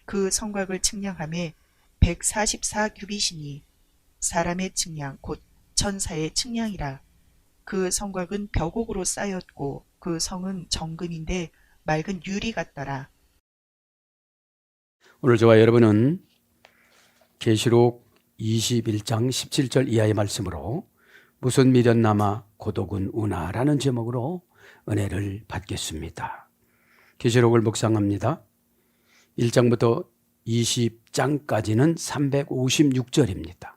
그 성곽을 측량함에 144규빗이니 사람의 측량 곧 천사의 측량이라. 그 성곽은 벽옥으로 쌓였고 그 성은 정금인데 맑은 유리 같더라. 오늘 저와 여러분은 계시록 21장 17절 이하의 말씀으로 무슨 미련 남아 고독은 우나라는 제목으로 은혜를 받겠습니다. 계시록을 묵상합니다. 1장부터 20장까지는 356절입니다.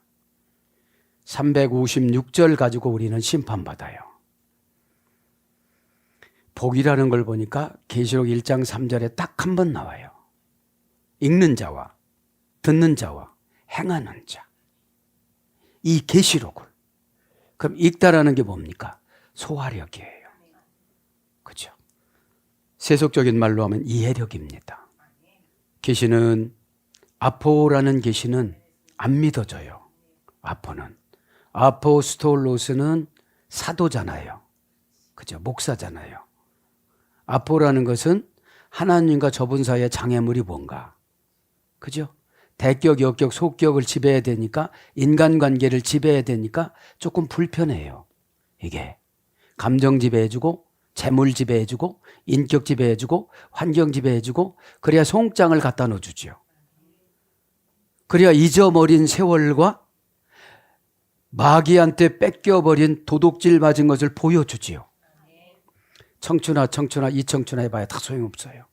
356절 가지고 우리는 심판받아요. 복이라는 걸 보니까 계시록 1장 3절에 딱 한 번 나와요. 읽는 자와 듣는 자와 행하는 자. 이 계시록을. 그럼 읽다라는 게 뭡니까? 소화력이에요. 그렇죠? 세속적인 말로 하면 이해력입니다. 계시는 아포라는 계시는 안 믿어져요. 아포는. 아포스톨로스는 사도잖아요. 그죠? 목사잖아요. 아포라는 것은 하나님과 저분 사이의 장애물이 뭔가. 그죠? 대격, 역격, 속격을 지배해야 되니까 인간관계를 지배해야 되니까 조금 불편해요. 이게 감정 지배해주고 재물 지배해주고 인격 지배해주고 환경 지배해주고 그래야 송장을 갖다 놓아주죠. 그래야 잊어버린 세월과 마귀한테 뺏겨버린 도둑질 맞은 것을 보여주지요. 청춘아 청춘아 이 청춘아 해봐야 다 소용없어요.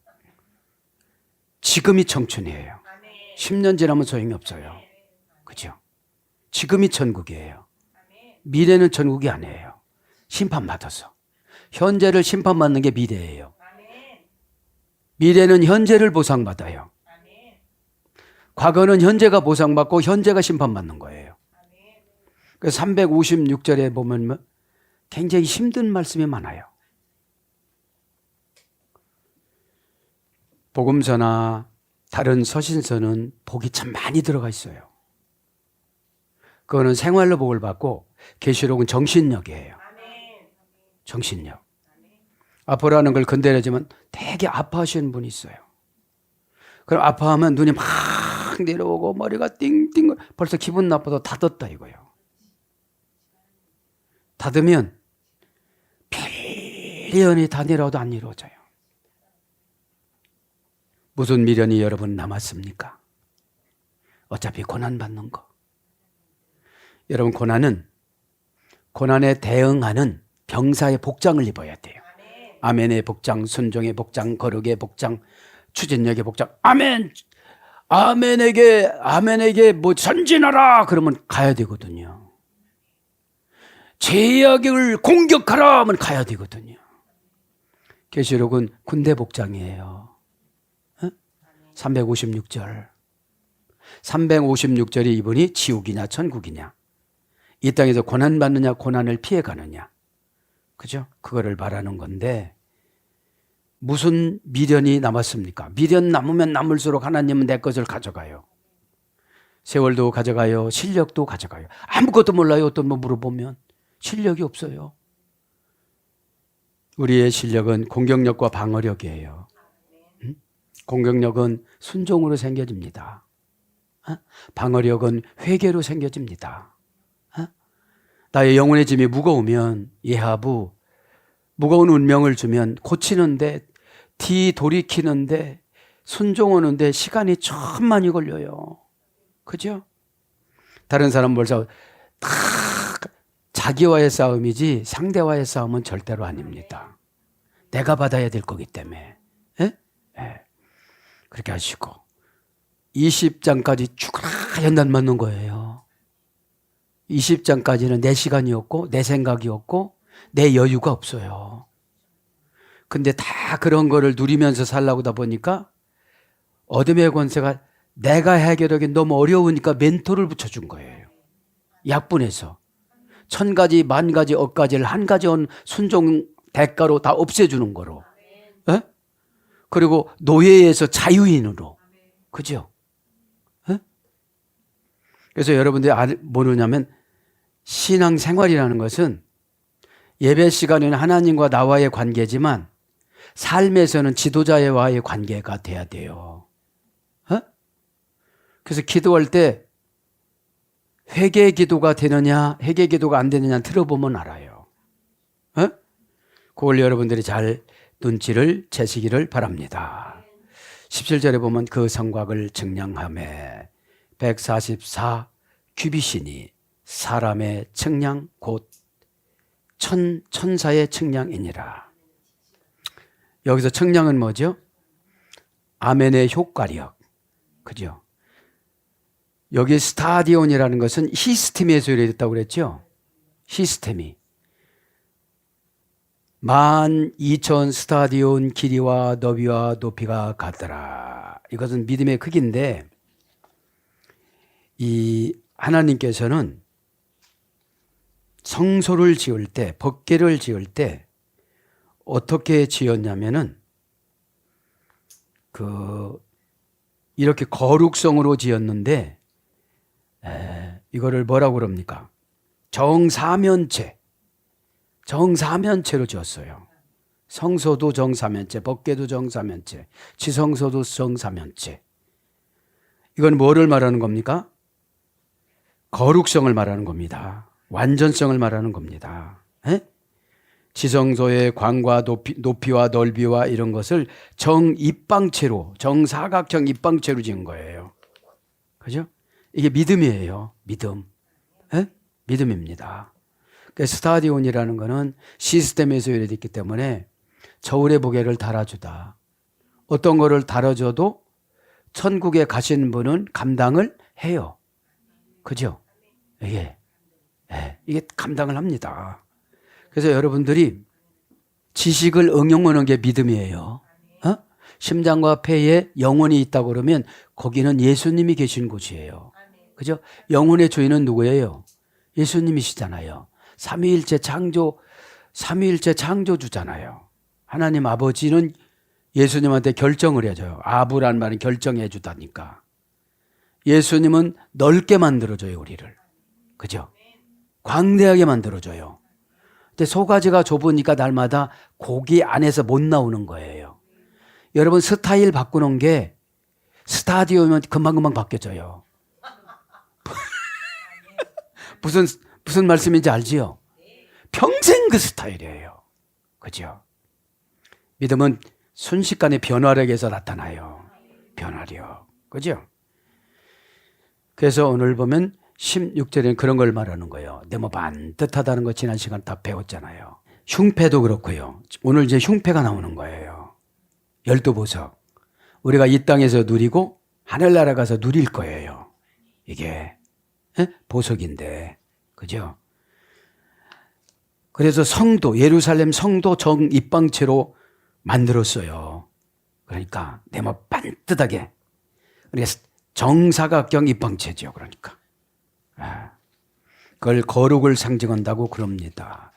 지금이 청춘이에요. 10년 지나면 소용이 없어요. 그죠? 지금이 천국이에요. 미래는 천국이 아니에요. 심판받아서. 현재를 심판받는 게 미래예요. 미래는 현재를 보상받아요. 과거는 현재가 보상받고 현재가 심판받는 거예요. 그래서 356절에 보면 굉장히 힘든 말씀이 많아요. 복음서나 다른 서신서는 복이 참 많이 들어가 있어요. 그거는 생활로 복을 받고 계시록은 정신력이에요. 정신력. 아파라는 걸 건드려지면 되게 아파하시는 분이 있어요. 그럼 아파하면 눈이 막 내려오고 머리가 띵띵 벌써 기분 나빠도 닫았다 이거예요. 닫으면 필연이 다 내려와도 안 이루어져요. 무슨 미련이 여러분 남았습니까? 어차피 고난받는 거. 여러분 고난에 대응하는 병사의 복장을 입어야 돼요. 아멘의 복장, 순종의 복장, 거룩의 복장, 추진력의 복장. 아멘! 아멘에게 뭐 전진하라! 그러면 가야 되거든요. 죄악을 공격하라! 하면 가야 되거든요. 계시록은 군대 복장이에요. 356절. 356절이 이분이 지옥이냐 천국이냐. 이 땅에서 고난받느냐 고난을 피해가느냐. 그죠? 그거를 말하는 건데 무슨 미련이 남았습니까? 미련 남으면 남을수록 하나님은 내 것을 가져가요. 세월도 가져가요. 실력도 가져가요. 아무것도 몰라요. 어떤 뭐 물어보면 실력이 없어요. 우리의 실력은 공격력과 방어력이에요. 공격력은 순종으로 생겨집니다. 방어력은 회개로 생겨집니다. 나의 영혼의 짐이 무거우면 예하부 무거운 운명을 주면 고치는데 돌이키는데 순종하는데 시간이 참 많이 걸려요. 그죠? 다른 사람 벌써 다 자기와의 싸움이지 상대와의 싸움은 절대로 아닙니다. 내가 받아야 될 거기 때문에. 그렇게 하시고 20장까지 죽으라 연단 맞는 거예요. 20장까지는 내 시간이었고 내 생각이었고 내 여유가 없어요. 근데 다 그런 거를 누리면서 살라고 하다 보니까 어둠의 권세가 내가 해결하기 너무 어려우니까 멘토를 붙여준 거예요. 약분해서 1000가지 만가지 억가지를 한 가지 온 순종 대가로 다 없애주는 거로. 에? 그리고 노예에서 자유인으로. 그죠? 에? 그래서 여러분들이 모르냐면 신앙생활이라는 것은 예배 시간에는 하나님과 나와의 관계지만 삶에서는 지도자와의 관계가 돼야 돼요. 그래서 기도할 때 회개 기도가 되느냐 회개 기도가 안 되느냐 들어보면 알아요. 어? 그걸 여러분들이 잘 눈치를 채시기를 바랍니다. 17절에 보면 그 성곽을 측량하매 144 규빗이니 사람의 측량 곧 천사의 측량이니라. 여기서 측량은 뭐죠? 아멘의 효과력. 그죠? 여기 스타디온이라는 것은 히스템에서 유래됐다고 그랬죠? 히스템이. 12,000 스타디온 길이와 너비와 높이가 같더라. 이것은 믿음의 크기인데 이 하나님께서는 성소를 지을 때, 법궤를 지을 때 어떻게 지었냐면은 이렇게 거룩성으로 지었는데 이거를 뭐라고 그럽니까? 정사면체로 지었어요. 성소도 정사면체, 법궤도 정사면체, 지성소도 정사면체. 이건 뭐를 말하는 겁니까? 거룩성을 말하는 겁니다. 완전성을 말하는 겁니다. 에? 지성소의 광과 높이와 넓이와 이런 것을 정입방체로, 정사각형 입방체로 지은 거예요. 그죠? 이게 믿음이에요. 믿음. 에? 믿음입니다. 그러니까 스타디온이라는 거는 시스템에서 유래됐기 때문에 저울의 무게를 달아주다. 어떤 거를 달아줘도 천국에 가신 분은 감당을 해요. 그죠? 예. 이게 감당을 합니다. 그래서 여러분들이 지식을 응용하는 게 믿음이에요. 어? 심장과 폐에 영혼이 있다고 그러면 거기는 예수님이 계신 곳이에요. 그죠? 영혼의 주인은 누구예요? 예수님이시잖아요. 삼위일체 창조주잖아요. 하나님 아버지는 예수님한테 결정을 해줘요. 아부란 말은 결정해 주다니까. 예수님은 넓게 만들어줘요, 우리를. 그죠? 광대하게 만들어줘요. 근데 소가지가 좁으니까 날마다 고기 안에서 못 나오는 거예요. 여러분 스타일 바꾸는 게 스타디오면 금방금방 바뀌어져요. 무슨 말씀인지 알지요? 평생 그 스타일이에요. 그죠? 믿음은 순식간에 변화력에서 나타나요. 변화력. 그죠? 그래서 오늘 보면 16절에는 그런 걸 말하는 거예요. 내 몸 반듯하다는 거 지난 시간 다 배웠잖아요. 흉패도 그렇고요. 오늘 이제 흉패가 나오는 거예요. 12보석. 우리가 이 땅에서 누리고 하늘나라 가서 누릴 거예요. 이게 보석인데. 그죠? 그래서 성도, 예루살렘 성도 정입방체로 만들었어요. 그러니까 내 몸 반듯하게. 그러니까 정사각형 입방체죠. 그러니까. 그걸 거룩을 상징한다고 그럽니다.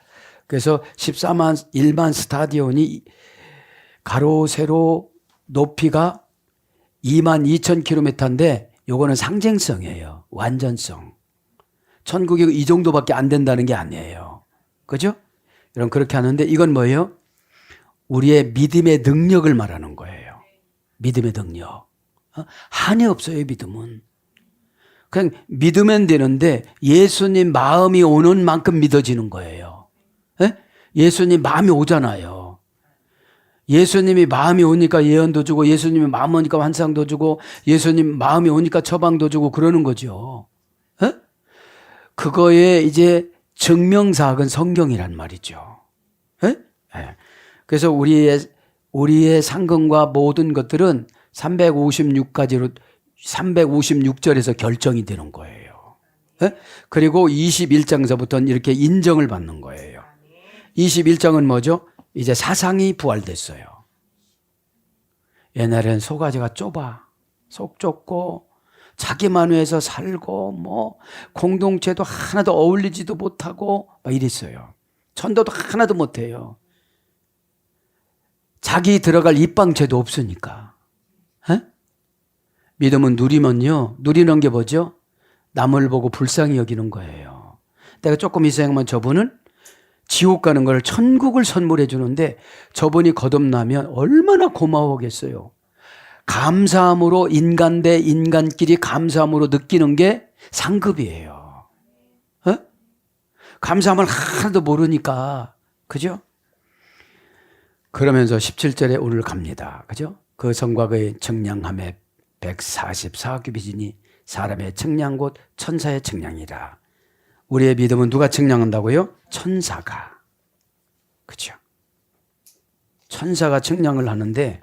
그래서 14만 1만 스타디온이 가로 세로 높이가 2만 2천 킬로미터인데 요거는 상징성이에요. 완전성. 천국이 이 정도밖에 안 된다는 게 아니에요. 그죠? 여러분 그렇게 하는데 이건 뭐예요? 우리의 믿음의 능력을 말하는 거예요. 믿음의 능력. 한이 없어요, 믿음은. 그냥 믿으면 되는데 예수님 마음이 오는 만큼 믿어지는 거예요. 에? 예수님 마음이 오잖아요. 예수님이 마음이 오니까 예언도 주고 예수님이 마음 오니까 환상도 주고 예수님 마음이 오니까 처방도 주고 그러는 거죠. 에? 그거의 이제 증명사학은 성경이란 말이죠. 에? 에. 그래서 우리의 상금과 모든 것들은 356절에서 결정이 되는 거예요. 네? 그리고 21장서부터는 이렇게 인정을 받는 거예요. 21장은 뭐죠? 이제 사상이 부활됐어요. 옛날엔 소가지가 좁아. 속 좁고 자기만 위해서 살고 뭐 공동체도 하나도 어울리지도 못하고 막 이랬어요. 전도도 하나도 못해요. 자기 들어갈 입방체도 없으니까. 에? 믿음은 누리면요. 누리는 게 뭐죠? 남을 보고 불쌍히 여기는 거예요. 내가 조금 희생하면 저분은 지옥 가는 걸 천국을 선물해 주는데 저분이 거듭나면 얼마나 고마워하겠어요. 감사함으로 인간 대 인간끼리 감사함으로 느끼는 게 상급이에요. 어? 감사함을 하나도 모르니까. 그죠? 그러면서 17절에 오늘 갑니다. 그죠? 그 성과 그의 청량함에 144규빗이니 사람의 청량 곧 천사의 청량이라. 우리의 믿음은 누가 청량한다고요? 천사가. 그죠? 천사가 청량을 하는데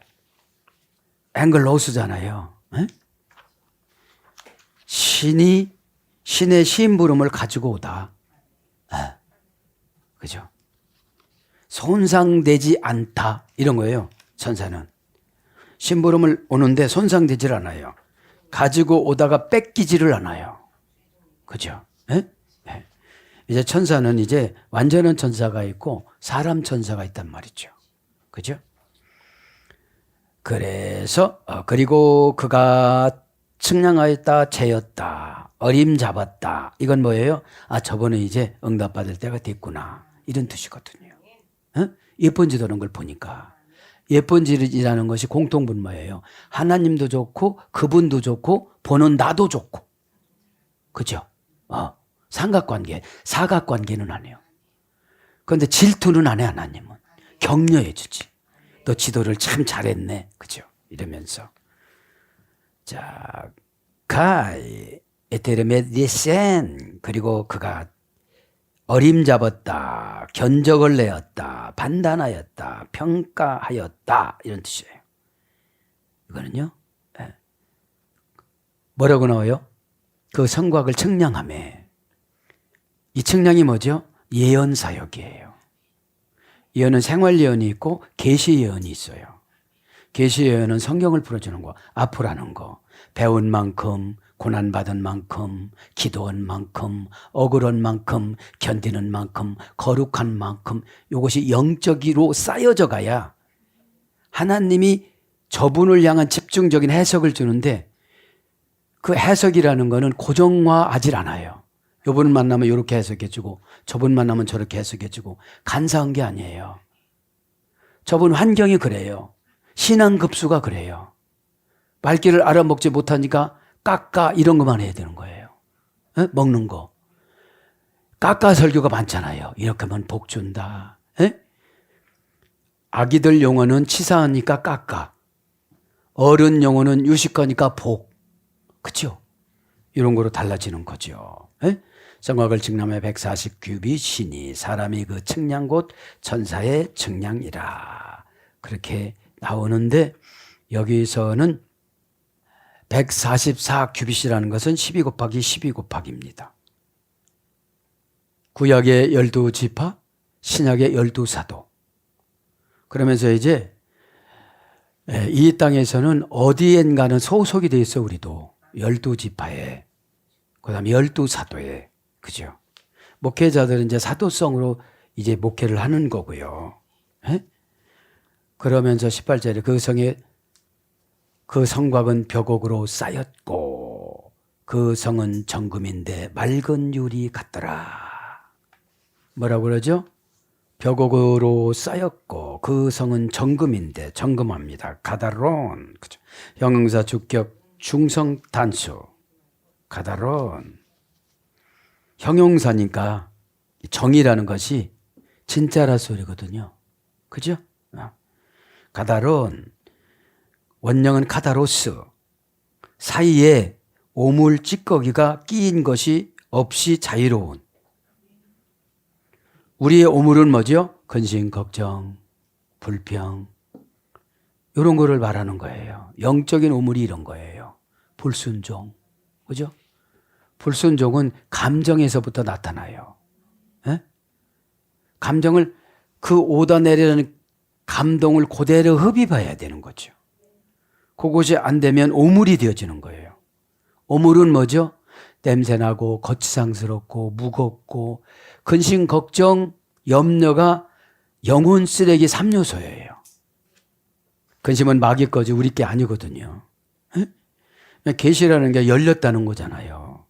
앵글로스잖아요. 에? 신이 신의 심부름을 가지고 오다. 에. 그죠? 손상되지 않다 이런 거예요. 천사는 심부름을 오는데 손상되질 않아요. 가지고 오다가 뺏기지를 않아요. 그죠? 에? 에. 이제 천사는 이제 완전한 천사가 있고 사람 천사가 있단 말이죠. 그죠? 그래서 그리고 그가 측량하였다, 재었다, 어림잡았다. 이건 뭐예요? 아, 저번에 이제 응답받을 때가 됐구나. 이런 뜻이거든요. 어? 예쁜 지도는 걸 보니까. 예쁜 지라는 것이 공통분모예요. 하나님도 좋고 그분도 좋고 보는 나도 좋고. 그죠? 삼각관계, 사각관계는 안 해요. 그런데 질투는 안 해, 하나님은. 격려해 주지. 너 지도를 참 잘했네. 그죠? 이러면서. 자, 에테르메디센. 그리고 그가 어림잡았다, 견적을 내었다, 판단하였다, 평가하였다. 이런 뜻이에요. 이거는요. 네. 뭐라고 나와요? 그 성곽을 측량하매. 이 측량이 뭐죠? 예언 사역이에요. 예언은 생활 예언이 있고 계시 예언이 있어요. 계시 예언은 성경을 풀어주는 거, 앞으라는 거, 배운 만큼, 고난받은 만큼, 기도한 만큼, 억울한 만큼, 견디는 만큼, 거룩한 만큼 이것이 영적으로 쌓여져 가야 하나님이 저분을 향한 집중적인 해석을 주는데 그 해석이라는 거는 고정화하질 않아요. 요분을 만나면 이렇게 해석해주고 저분 만나면 저렇게 해석해주고 간사한 게 아니에요. 저분 환경이 그래요. 신앙급수가 그래요. 말귀를 알아먹지 못하니까 깎아 이런 것만 해야 되는 거예요. 에? 먹는 거. 깎아 설교가 많잖아요. 이렇게 하면 복 준다. 에? 아기들 용어는 치사하니까 깎아. 어른 용어는 유식하니까 복. 그렇죠? 이런 거로 달라지는 거죠. 에? 성곽을 측량하여 140규빗이니 사람이 그 측량 곧 천사의 측량이라. 그렇게 나오는데 여기서는 144규빗이라는 것은 12 곱하기 12 곱하기입니다. 구약의 12지파, 신약의 12사도. 그러면서 이제 이 땅에서는 어디엔가는 소속이 되어 있어 우리도. 12지파에. 그 다음에 12사도에. 그죠? 목회자들은 이제 사도성으로 이제 목회를 하는 거고요. 에? 그러면서 18절에 그 성곽은 벽옥으로 쌓였고 그 성은 정금인데 맑은 유리 같더라. 뭐라고 그러죠? 벽옥으로 쌓였고 그 성은 정금인데 정금합니다. 가다론. 그죠? 형용사 주격 중성 단수. 가다론. 형용사니까 정이라는 것이 진짜라 소리거든요. 그죠? 가다론. 원형은 카다로스. 사이에 오물 찌꺼기가 끼인 것이 없이 자유로운. 우리의 오물은 뭐죠? 근심, 걱정, 불평. 이런 거를 말하는 거예요. 영적인 오물이 이런 거예요. 불순종. 그죠? 불순종은 감정에서부터 나타나요. 에? 감정을 그 오다내리는 감동을 그대로 흡입해야 되는 거죠. 그것이 안 되면 오물이 되어지는 거예요. 오물은 뭐죠? 냄새나고 거치장스럽고 무겁고 근심, 걱정, 염려가 영혼 쓰레기 3요소예요. 근심은 마귀 거지 우리 게 아니거든요. 계시라는 게 열렸다는 거잖아요.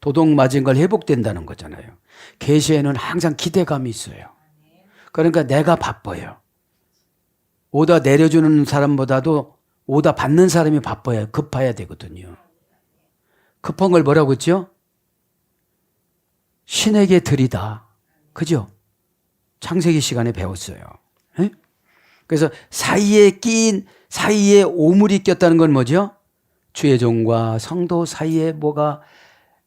도둑 맞은 걸 회복된다는 거잖아요. 계시에는 항상 기대감이 있어요. 그러니까 내가 바빠요. 오다 내려주는 사람보다도 오다 받는 사람이 급해야 되거든요. 급한 걸 뭐라고 했죠? 신에게 드리다. 그죠? 창세기 시간에 배웠어요. 에? 그래서 사이에 오물이 꼈다는 건 뭐죠? 주의 종과 성도 사이에 뭐가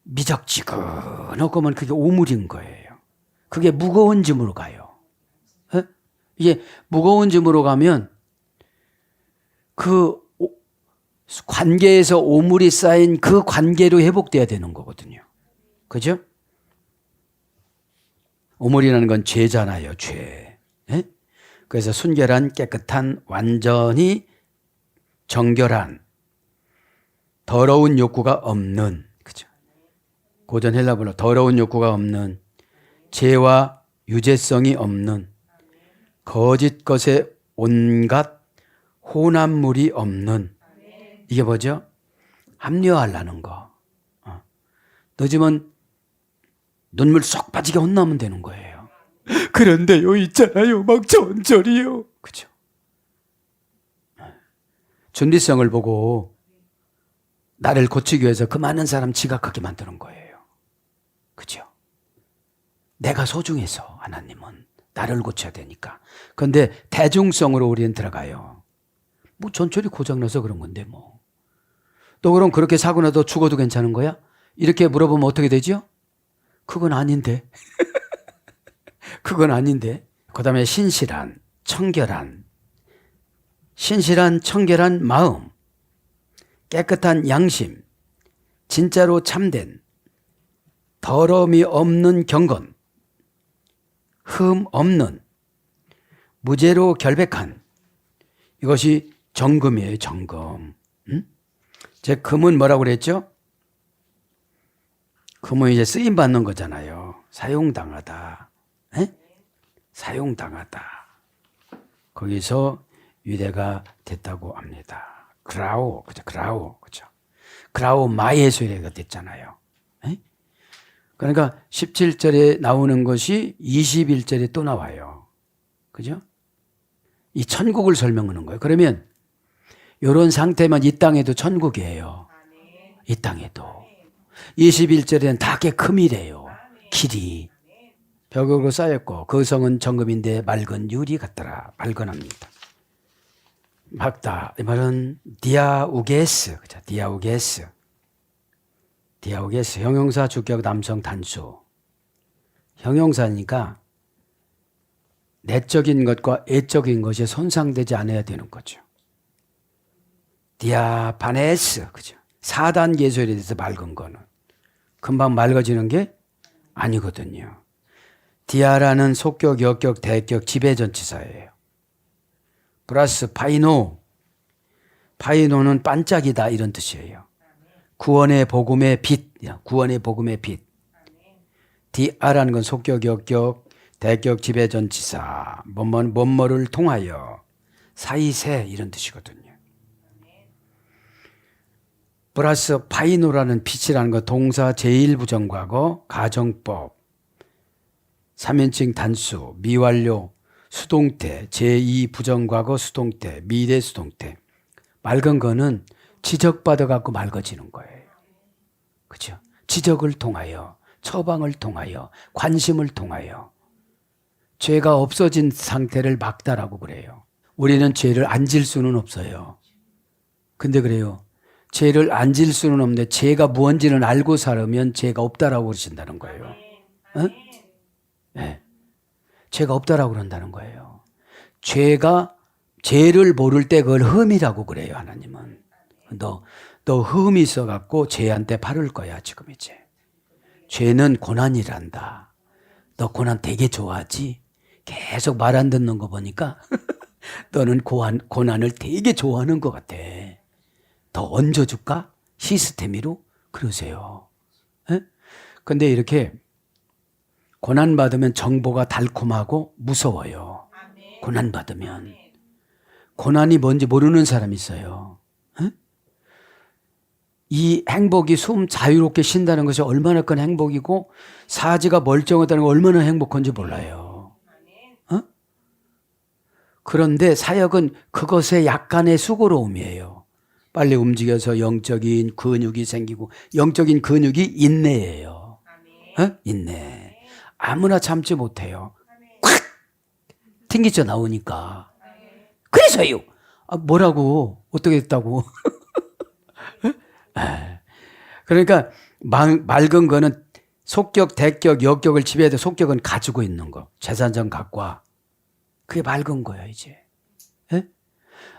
미적지근하고 면 그게 오물인 거예요. 그게 무거운 짐으로 가요. 에? 이게 무거운 짐으로 가면 그 관계에서 오물이 쌓인 그 관계로 회복돼야 되는 거거든요. 그죠? 오물이라는 건 죄잖아요, 죄. 에? 그래서 순결한, 깨끗한, 완전히 정결한, 더러운 욕구가 없는, 그죠? 고전 헬라어로 더러운 욕구가 없는, 죄와 유죄성이 없는, 거짓 것에 온갖 혼합물이 없는, 이게 뭐죠? 합리화하려는 거. 늦으면 눈물 쏙 빠지게 혼나면 되는 거예요. 그런데요, 있잖아요. 막 전절이요. 그죠? 준비성을 보고 나를 고치기 위해서 그 많은 사람 지각하게 만드는 거예요. 그죠? 내가 소중해서 하나님은 나를 고쳐야 되니까. 그런데 대중성으로 우리는 들어가요. 뭐 전철이 고장나서 그런 건데 뭐. 또 그럼 그렇게 사고 나도 죽어도 괜찮은 거야? 이렇게 물어보면 어떻게 되죠? 그건 아닌데. 그건 아닌데. 그 다음에 신실한, 청결한 마음, 깨끗한 양심, 진짜로 참된, 더러움이 없는 경건, 흠 없는, 무죄로 결백한, 이것이 정금이에요, 정금. 제 금은 뭐라고 그랬죠? 금은 이제 쓰임 받는 거잖아요. 사용당하다. 에? 사용당하다. 거기서 유래가 됐다고 합니다. 그라오, 그죠? 그라오, 그죠? 그라오 마예수래가 됐잖아요. 에? 그러니까 17절에 나오는 것이 21절에 또 나와요. 그죠? 이 천국을 설명하는 거예요. 그러면 이런 상태만 이 땅에도 천국이에요. 이 땅에도. 21절에는 다 금이래요. 길이. 벽으로 쌓였고 그 성은 정금인데 맑은 유리 같더라. 발견합니다. 맑다. 이 말은 디아우게스. 그죠? 디아우게스. 형용사 주격 남성 단수. 형용사니까 내적인 것과 애적인 것이 손상되지 않아야 되는 거죠. 디아바네스. 그죠? 4단계 예술에 대해서 맑은 거는 금방 맑아지는 게 아니거든요. 디아라는 속격, 역격, 대격, 지배전치사예요. 플러스 파이노는 반짝이다 이런 뜻이에요. 구원의 복음의 빛. 디아라는 건 속격, 역격, 대격, 지배전치사, 뭐뭐를 통하여, 사이세 이런 뜻이거든요. 플러스 파이노라는 빛이라는 거 동사 제1부정과거, 가정법, 3인칭 단수, 미완료, 수동태, 제2부정과거 수동태, 미래 수동태. 맑은 거는 지적받아 갖고 맑아지는 거예요. 그렇죠? 지적을 통하여, 처방을 통하여, 관심을 통하여 죄가 없어진 상태를 맑다라고 그래요. 우리는 죄를 안 질 수는 없어요. 근데 그래요. 죄를 안 질 수는 없는데 죄가 무언지는 알고 살으면 죄가 없다라고 그러신다는 거예요. 어? 네. 죄가 없다라고 그런다는 거예요. 죄를 모를 때 그걸 흠이라고 그래요, 하나님은. 너 흠이 있어갖고 죄한테 바를 거야, 지금 이제. 죄는 고난이란다. 너 고난 되게 좋아하지? 계속 말 안 듣는 거 보니까 너는 고난을 되게 좋아하는 것 같아. 더 얹어줄까? 시스템으로? 그러세요. 에? 근데 이렇게 고난받으면 정보가 달콤하고 무서워요. 고난받으면. 고난이 뭔지 모르는 사람이 있어요. 에? 이 행복이 숨 자유롭게 쉰다는 것이 얼마나 큰 행복이고 사지가 멀쩡하다는 게 얼마나 행복한지 몰라요. 어? 그런데 사역은 그것의 약간의 수고로움이에요. 빨리 움직여서 영적인 근육이 생기고, 영적인 근육이 인내예요. 인내. 아무나 참지 못해요. 콱! 튕기쳐 나오니까. 그래서요. 뭐라고? 어떻게 했다고? 그러니까 맑은 거는 속격, 대격, 역격을 지배해야 돼. 속격은 가지고 있는 거. 재산전 갖과. 그게 맑은 거야, 이제. 예?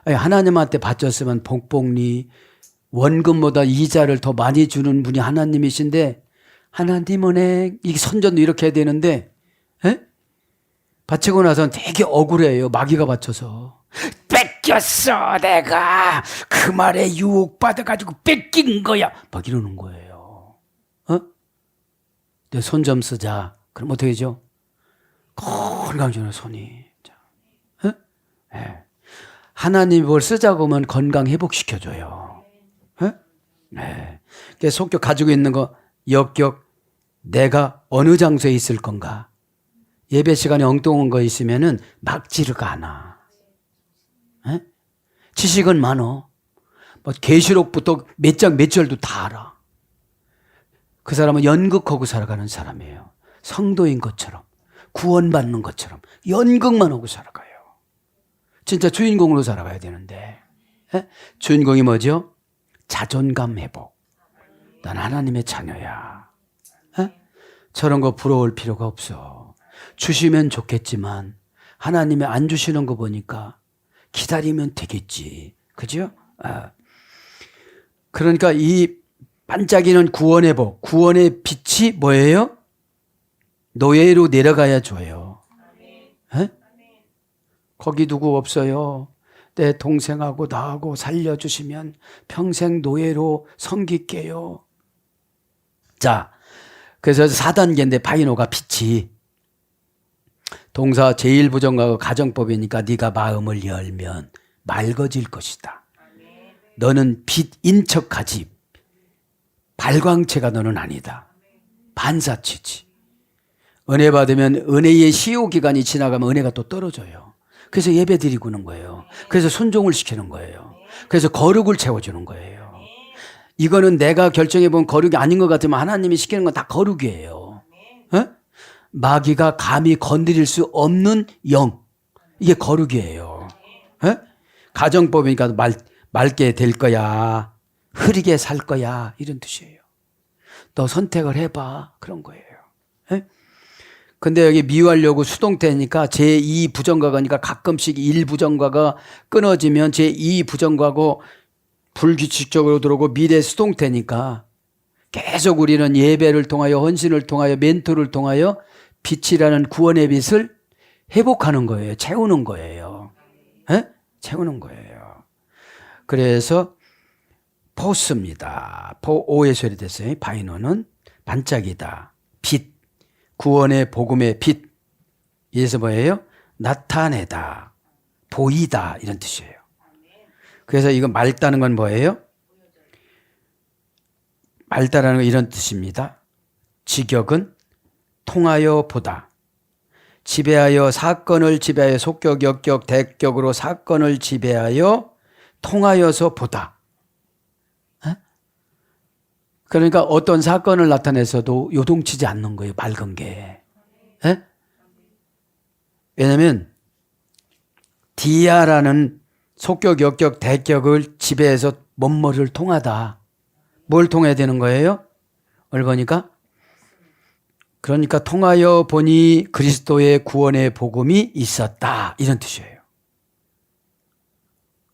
아니, 하나님한테 바쳤으면 복복리, 원금보다 이자를 더 많이 주는 분이 하나님이신데, 하나님은 이 선전도 이렇게 해야 되는데, 예? 바치고 나서는 되게 억울해요. 마귀가 바쳐서. 뺏겼어, 내가. 그 말에 유혹받아가지고 뺏긴 거야. 막 이러는 거예요. 내 손 좀 쓰자. 그럼 어떻게 되죠? 건강해지는 손이. 네. 하나님 뭘 쓰자고 하면 건강 회복시켜줘요. 네. 속격 가지고 있는 거, 역격, 내가 어느 장소에 있을 건가? 예배 시간에 엉뚱한 거 있으면은 막지르가 않아. 네? 지식은 많어. 뭐 계시록부터 몇 장 몇 절도 다 알아. 그 사람은 연극하고 살아가는 사람이에요. 성도인 것처럼, 구원받는 것처럼 연극만 하고 살아가요. 진짜 주인공으로 살아가야 되는데. 예? 주인공이 뭐죠? 자존감 회복. 난 하나님의 자녀야. 예? 저런 거 부러울 필요가 없어. 주시면 좋겠지만 하나님이 안 주시는 거 보니까 기다리면 되겠지. 그죠? 그러니까 이 반짝이는 구원의 복, 구원의 빛이 뭐예요? 노예로 내려가야 줘요. 에? 거기 누구 없어요. 내 동생하고 나하고 살려주시면 평생 노예로 섬길게요. 자, 그래서 4단계인데 바이노가 빛이 동사 제1부정하고 가정법이니까 네가 마음을 열면 맑아질 것이다. 너는 빛인 척하지 발광체가 너는 아니다. 반사체지. 은혜 받으면 은혜의 시효기간이 지나가면 은혜가 또 떨어져요. 그래서 예배 드리고는 거예요. 그래서 순종을 시키는 거예요. 그래서 거룩을 채워주는 거예요. 이거는 내가 결정해본 거룩이 아닌 것 같으면 하나님이 시키는 건 다 거룩이에요. 에? 마귀가 감히 건드릴 수 없는 영. 이게 거룩이에요. 에? 가정법이니까 맑게 될 거야. 흐리게 살 거야. 이런 뜻이에요. 너 선택을 해봐. 그런 거예요. 에? 근데 여기 미화하려고 수동태니까 제2부정과가 가끔씩 1부정과가 끊어지면 제2부정과고 불규칙적으로 들어오고 미래 수동태니까 계속 우리는 예배를 통하여 헌신을 통하여 멘토를 통하여 빛이라는 구원의 빛을 회복하는 거예요. 채우는 거예요. 에? 채우는 거예요. 그래서 포스입니다. 포오의 소리 됐어요. 바이노는 반짝이다. 빛. 구원의 복음의 빛. 이래서 뭐예요? 나타내다. 보이다. 이런 뜻이에요. 그래서 이거 맑다는 건 뭐예요? 맑다라는 건 이런 뜻입니다. 직역은 통하여 보다. 지배하여 사건을 지배하여 속격, 역격, 대격으로 사건을 지배하여 통하여서 보다. 그러니까 어떤 사건을 나타내서도 요동치지 않는 거예요. 맑은 게. 에? 왜냐하면 디아라는 속격, 역격, 대격을 지배해서 먼머리를 통하다. 뭘 통해야 되는 거예요? 오늘 보니까 그러니까 통하여 보니 그리스도의 구원의 복음이 있었다. 이런 뜻이에요.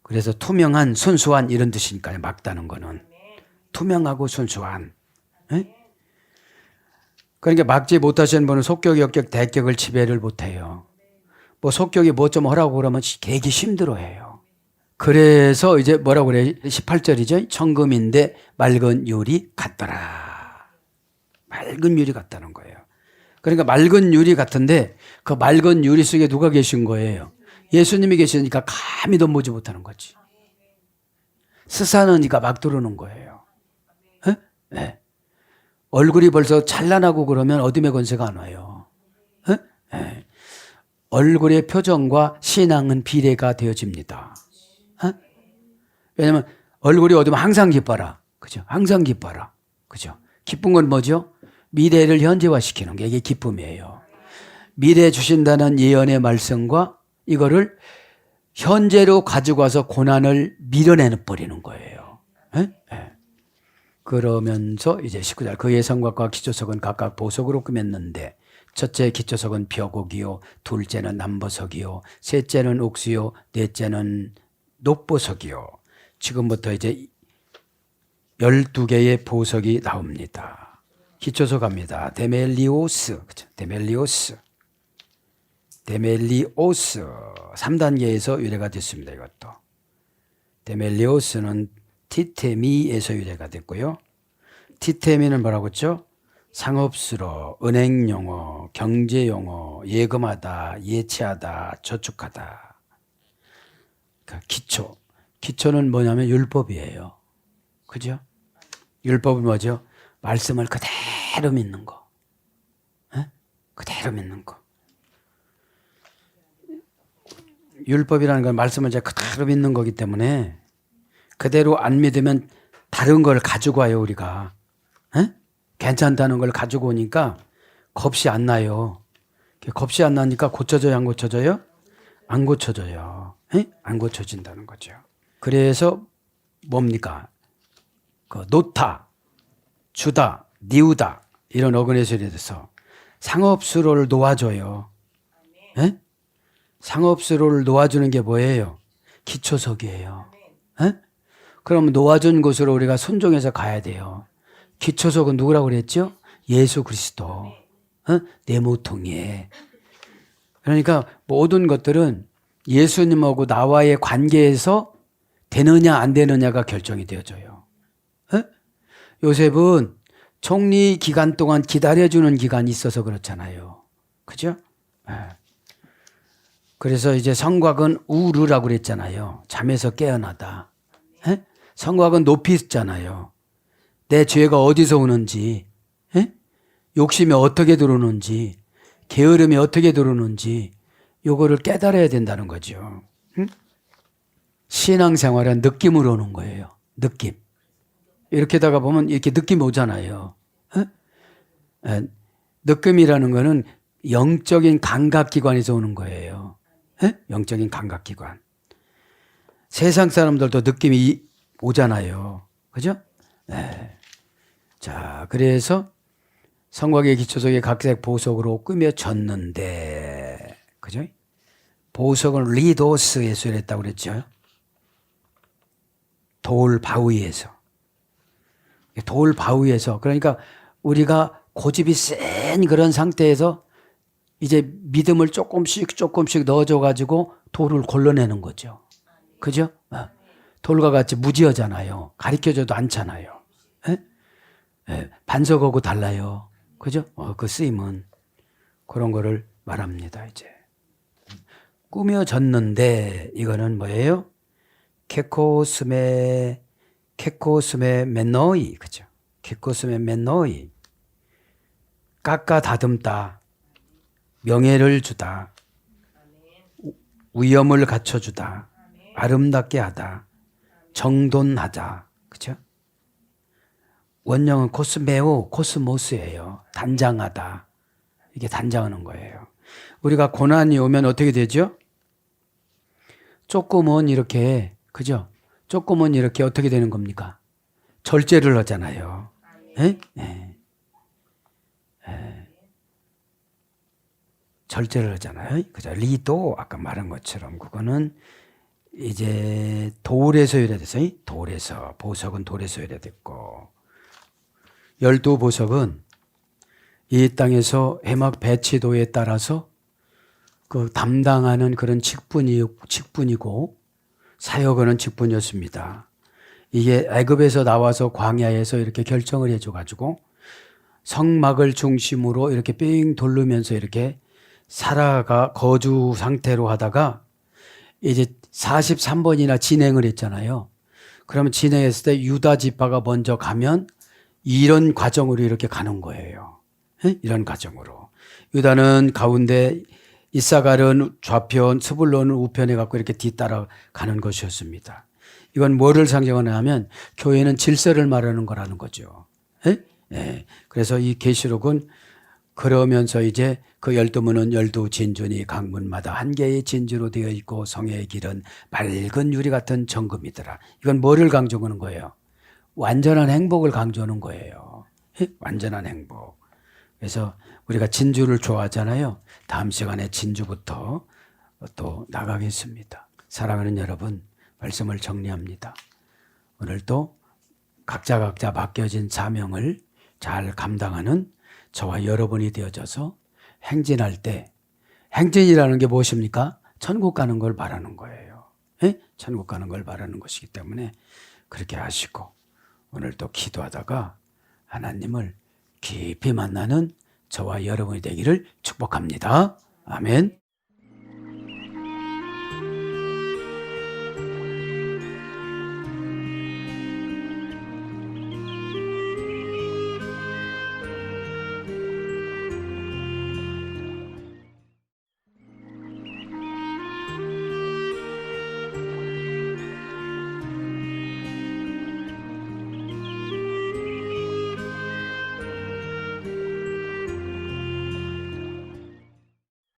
그래서 투명한, 순수한 이런 뜻이니까요. 막다는 거는. 투명하고 순수한. 에? 그러니까 막지 못하시는 분은 속격, 역격, 대격을 지배를 못해요. 뭐 속격이 뭐 좀 하라고 그러면 되게 힘들어해요. 그래서 이제 뭐라고 그래요? 18절이죠. 청금인데 맑은 유리 같더라. 맑은 유리 같다는 거예요. 그러니까 맑은 유리 같은데 그 맑은 유리 속에 누가 계신 거예요? 예수님이 계시니까 감히 넘보지 못하는 거지. 스산하니까 막 들어오는 거예요. 네. 얼굴이 벌써 찬란하고 그러면 어둠의 권세가 안 와요. 네. 얼굴의 표정과 신앙은 비례가 되어집니다. 어? 왜냐면 얼굴이 어두우면 항상 기뻐라. 그죠? 항상 기뻐라. 그죠? 기쁜 건 뭐죠? 미래를 현재화시키는 게 이게 기쁨이에요. 미래 주신다는 예언의 말씀과 이거를 현재로 가지고 와서 고난을 밀어내 버리는 거예요. 에? 에. 그러면서 이제 19절 그의 성곽과 기초석은 각각 보석으로 꾸몄는데 첫째 기초석은 벼곡이요 둘째는 남보석이요 셋째는 옥수요 넷째는 녹보석이요. 지금부터 이제 12개의 보석이 나옵니다. 기초석 갑니다. 데멜리오스, 데멜리오스 3단계에서 유래가 됐습니다. 이것도 데멜리오스는 티테미에서 유래가 됐고요. 티테미는 뭐라고 했죠? 상업수로, 은행용어, 경제용어, 예금하다, 예치하다, 저축하다. 그러니까 기초는 뭐냐면 율법이에요. 그죠? 율법은 뭐죠? 말씀을 그대로 믿는 거. 에? 그대로 믿는 거. 율법이라는 건 말씀을 이제 그대로 믿는 거기 때문에 그대로 안 믿으면 다른 걸 가지고 와요, 우리가. 에? 괜찮다는 걸 가지고 오니까 겁이 안 나요. 겁이 안 나니까 고쳐져요, 안 고쳐져요? 안 고쳐져요. 에? 안 고쳐진다는 거죠. 그래서 뭡니까? 그 놓다, 주다, 니우다 이런 어근에서 이래서 상업수로를 놓아줘요. 에? 상업수로를 놓아주는 게 뭐예요? 기초석이에요. 에? 그럼 놓아준 곳으로 우리가 순종해서 가야 돼요. 기초석은 누구라고 그랬죠? 예수 그리스도. 어? 내 모퉁이에. 그러니까 모든 것들은 예수님하고 나와의 관계에서 되느냐 안 되느냐가 결정이 되어져요. 어? 요셉은 총리 기간 동안 기다려주는 기간이 있어서 그렇잖아요. 그죠? 그래서 이제 성곽은 우르라고 그랬잖아요. 잠에서 깨어나다. 에? 성곽은 높이 있잖아요. 내 죄가 어디서 오는지, 에? 욕심이 어떻게 들어오는지, 게으름이 어떻게 들어오는지 요거를 깨달아야 된다는 거죠. 응? 신앙생활은 느낌으로 오는 거예요. 느낌. 이렇게 다가 보면 이렇게 느낌이 오잖아요. 에? 느낌이라는 거는 영적인 감각기관에서 오는 거예요. 에? 영적인 감각기관. 세상 사람들도 느낌이 오잖아요. 그죠? 네. 자, 그래서 성곽의 기초석이 각색 보석으로 꾸며졌는데, 그죠? 보석은 리도스에서 이랬다고 그랬죠? 돌 바위에서. 돌 바위에서. 그러니까 우리가 고집이 센 그런 상태에서 이제 믿음을 조금씩 넣어줘가지고 돌을 골라내는 거죠. 그죠? 돌과 같이 무지하잖아요. 가르쳐줘도 않잖아요. 에? 에, 반석하고 달라요. 그죠? 그 쓰임은 그런 거를 말합니다. 이제 꾸며졌는데 이거는 뭐예요? 케코스메 메노이, 그죠? 케코스메 메노이, 깎아 다듬다, 명예를 주다, 위엄을 갖춰주다, 아름답게 하다, 정돈하다, 그죠? 원형은 코스메오, 코스모스예요. 단장하다. 이게 단장하는 거예요. 우리가 고난이 오면 어떻게 되죠? 조금은 이렇게, 그죠? 조금은 이렇게 어떻게 되는 겁니까? 절제를 하잖아요. 에? 에. 절제를 하잖아요. 그죠? 리도, 아까 말한 것처럼, 그거는 이제 돌에서 유래돼서, 돌에서, 보석은 돌에서 유래됐고, 12보석은 이 땅에서 해막 배치도에 따라서 그 담당하는 그런 직분이고 사역하는 직분이었습니다. 이게 애굽에서 나와서 광야에서 이렇게 결정을 해줘가지고 성막을 중심으로 이렇게 삥 돌르면서 이렇게 살아가 거주 상태로 하다가 이제 43번이나 진행을 했잖아요. 그러면 진행했을 때 유다 지파가 먼저 가면 이런 과정으로 이렇게 가는 거예요. 이런 과정으로. 유다는 가운데 이사갈은 좌편, 스불론은 우편에 갖고 이렇게 뒤따라 가는 것이었습니다. 이건 뭐를 상징하냐 하면 교회는 질서를 말하는 거라는 거죠. 예? 예. 그래서 이 계시록은 그러면서 이제 그 12문은 12진주니 각 문마다 한 개의 진주로 되어 있고 성의 길은 맑은 유리 같은 정금이더라. 이건 뭐를 강조하는 거예요? 완전한 행복을 강조하는 거예요. 예? 완전한 행복. 그래서 우리가 진주를 좋아하잖아요. 다음 시간에 진주부터 또 나가겠습니다. 사랑하는 여러분, 말씀을 정리합니다. 오늘도 각자 맡겨진 사명을 잘 감당하는 저와 여러분이 되어져서 행진할 때, 행진이라는 게 무엇입니까? 천국 가는 걸 바라는 거예요. 예? 천국 가는 걸 바라는 것이기 때문에 그렇게 하시고 오늘 또 기도하다가 하나님을 깊이 만나는 저와 여러분이 되기를 축복합니다. 아멘.